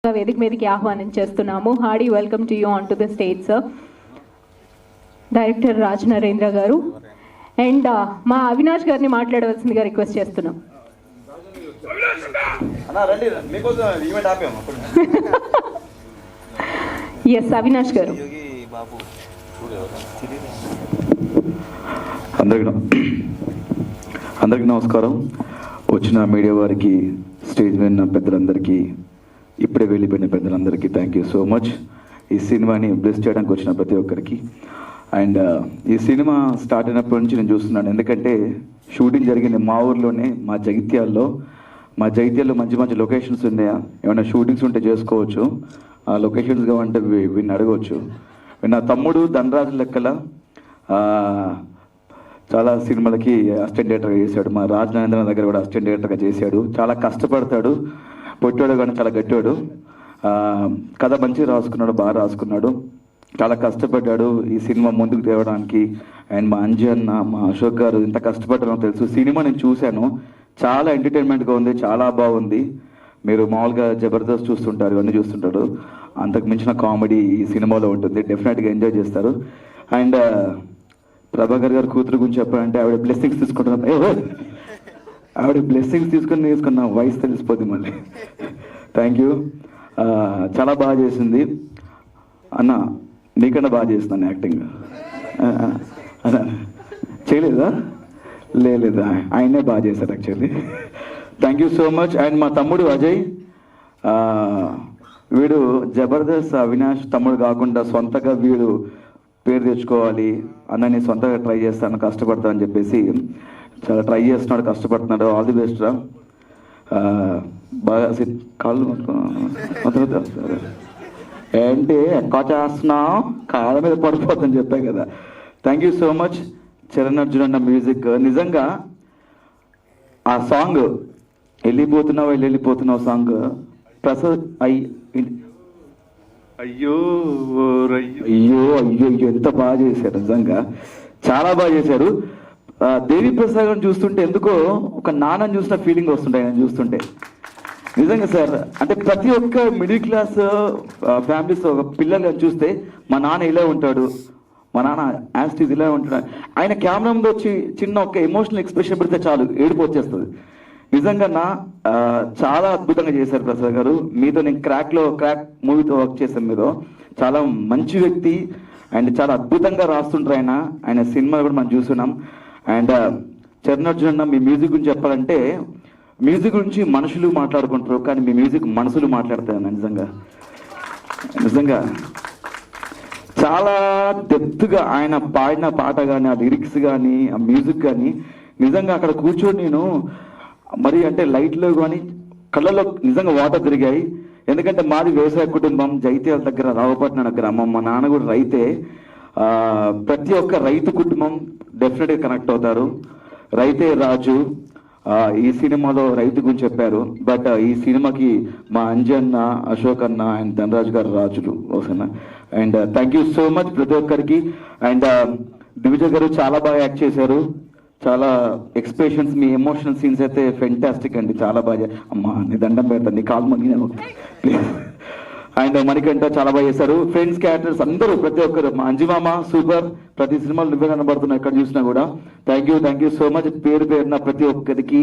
సభాముఖంగా వేదిక మీదకి ఆహ్వానం చేస్తున్నాము. Hardy welcome to you on to the stage sir. Director Raj Narendra గారు అండ్ మా అవినాష్ గారిని మాట్లాడవలసిందిగా రిక్వెస్ట్ చేస్తున్నాం. ఎస్ అవినాష్ గారు. అందరికీ నమస్కారం. వచ్చిన మీడియా వారికి, స్టేజ్ మీద పెద్దలందరికీ, ఇప్పుడే వెళ్ళిపోయిన పెద్దలందరికీ థ్యాంక్ యూ సో మచ్. ఈ సినిమాని బ్లెస్ చేయడానికి వచ్చిన ప్రతి ఒక్కరికి. అండ్ ఈ సినిమా స్టార్ట్ అయినప్పటి నుంచి నేను చూస్తున్నాను. ఎందుకంటే షూటింగ్ జరిగింది మా ఊర్లోనే, మా జగిత్యాల్లో మంచి మంచి లొకేషన్స్ ఉన్నాయా, ఏమైనా షూటింగ్స్ ఉంటే చేసుకోవచ్చు. ఆ లొకేషన్స్ కావంటే వీడిని అడగవచ్చు. నా తమ్ముడు ధనరాజు లెక్కల చాలా సినిమాలకి అసిస్టెంట్ డైరెక్టర్గా చేశాడు. మా రాజ్ నరేంద్ర దగ్గర కూడా అసిస్టెంట్ డైరెక్టర్గా చేశాడు. చాలా కష్టపడతాడు, పొట్టాడు కానీ చాలా గట్టాడు. కథ మంచిగా రాసుకున్నాడు, బాగా రాసుకున్నాడు, చాలా కష్టపడ్డాడు ఈ సినిమా ముందుకు తేవడానికి. అండ్ మా అంజన్న, మా అశోక్ గారు ఇంత కష్టపడ్డారో తెలుసు. సినిమా నేను చూశాను, చాలా ఎంటర్టైన్మెంట్గా ఉంది, చాలా బాగుంది. మీరు మామూలుగా జబర్దస్త్ చూస్తుంటారు, ఇవన్నీ చూస్తుంటారు, అంతకు మించిన కామెడీ ఈ సినిమాలో ఉంటుంది. డెఫినెట్గా ఎంజాయ్ చేస్తారు. అండ్ ప్రభాకర్ గారు కూతురు గురించి చెప్పాలంటే ఆవిడ బ్లెస్సింగ్స్ తీసుకుంటున్నాం. ఆవిడ బ్లెస్సింగ్స్ తీసుకున్న వయసు తెలిసిపోద్ది మళ్ళీ. Thank you. చాలా బాగా చేసింది అన్న, నీకన్నా బాగా చేస్తున్నాను యాక్టింగ్. చేయలేదా? లేదా, ఆయనే బాగా చేశారు actually. Thank you so much. And మా తమ్ముడు అజయ్, వీడు జబర్దస్త్ అవినాష్ తమ్ముడు కాకుండా సొంతగా వీడు పేరు తెచ్చుకోవాలి అన్నని సొంతగా ట్రై చేస్తాను, కష్టపడతాను అని చెప్పేసి చాలా ట్రై చేస్తున్నాడు, కష్టపడుతున్నాడు. ఆల్ ది బెస్ట్ రా. బాగా కాళ్ళు ఏంటి ఎక్కువ చేస్తున్నావు, కాళ్ళ మీద పడిపోతుందని చెప్పాయి కదా. Thank you so much. Charan Arjun అన్న మ్యూజిక్, నిజంగా ఆ సాంగ్ వెళ్ళిపోతున్నావు సాంగ్ ప్రసాద్ అయ్యో ఎంత బాగా చేశారు, నిజంగా చాలా బాగా చేశారు. దేవి ప్రసాద్ గారిని చూస్తుంటే ఎందుకో ఒక నాన్నని చూసిన ఫీలింగ్ వస్తుంటాయి ఆయన చూస్తుంటే. నిజంగా సార్, అంటే ప్రతి ఒక్క మిడిల్ క్లాస్ ఫ్యామిలీస్ ఒక పిల్లలు చూస్తే మా నాన్న ఇలా ఉంటాడు, మా నాన్న యాస్టీజ్ ఇలా ఉంటాడు. ఆయన కెమెరా ముందు వచ్చి చిన్న ఒక ఎమోషనల్ ఎక్స్ప్రెషన్ పెడితే చాలు ఏడుపు వచ్చేస్తుంది. నిజంగా చాలా అద్భుతంగా చేశారు ప్రసాద్ గారు. మీతో నేను క్రాక్ మూవీతో వర్క్ చేశాను. మీతో చాలా మంచి వ్యక్తి అండ్ చాలా అద్భుతంగా రాస్తుంటారు ఆయన సినిమా కూడా మనం చూస్తున్నాం. అండ్ చరణ్ అర్జున్ అన్న, మీ మ్యూజిక్ గురించి చెప్పాలంటే మ్యూజిక్ గురించి మనుషులు మాట్లాడుకుంటారు, కానీ మీ మ్యూజిక్ మనసులు మాట్లాడతాయన్న. నిజంగా చాలా డెప్త్గా ఆయన పాడిన పాట కానీ, ఆ లిరిక్స్ కానీ, ఆ మ్యూజిక్ కానీ, నిజంగా అక్కడ కూర్చొని నేను మరి అంటే లైట్లో కానీ కళ్ళలో నిజంగా వాటర్ తిరిగాయి. ఎందుకంటే మాది వ్యవసాయ కుటుంబం, జైత్యాల దగ్గర రావుపట్నం గ్రామం, మా నాన్న కూడా రైతే. ప్రతి ఒక్క రైతు కుటుంబం డెఫినెట్గా కనెక్ట్ అవుతారు. రైతే రాజు ఈ సినిమాలో రైతు గురించి చెప్పారు. బట్ ఈ సినిమాకి మా అంజన్న, అశోక్ అన్న అండ్ ధనరాజ్ గారు రాజులు ఓకేనా. And thank you so much ప్రతి ఒక్కరికి. అండ్ దివిజ గారు చాలా బాగా యాక్ట్ చేశారు, చాలా ఎక్స్ప్రెషన్స్, మీ ఎమోషనల్ సీన్స్ అయితే ఫెంటాస్టిక్ అండి, చాలా బాగా. అమ్మా నీ దండం పెడతాను, నీ కాలు మగ్గిన ప్లీజ్. అండ్ మణికంఠ చాలా బాగా చేశారు. ఫ్రెండ్స్, క్యారెక్టర్స్ అందరూ ప్రతి ఒక్కరు, మా అంజిమామ సూపర్, ప్రతి సినిమాలు నువ్వే కనబడుతున్నావు ఎక్కడ చూసినా కూడా. Thank you so much. పేరున ప్రతి ఒక్కరికి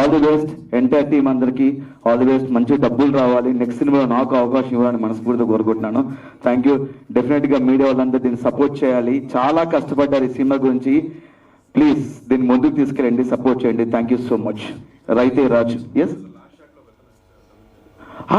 all the best. Entire team అందరికీ ఆల్ ది బెస్ట్. మంచి డబ్బులు రావాలి, నెక్స్ట్ సినిమాలో నాకు అవకాశం ఇవ్వాలని మనస్ఫూర్తిగా కోరుకుంటున్నాను. Thank you. డెఫినెట్గా మీడియా వాళ్ళందరూ దీన్ని సపోర్ట్ చేయాలి, చాలా కష్టపడ్డారు ఈ సినిమా గురించి. ప్లీజ్ దీన్ని ముందుకు తీసుకెళ్ళండి, సపోర్ట్ చేయండి. Thank you so much. రైతే రాజ్. ఎస్.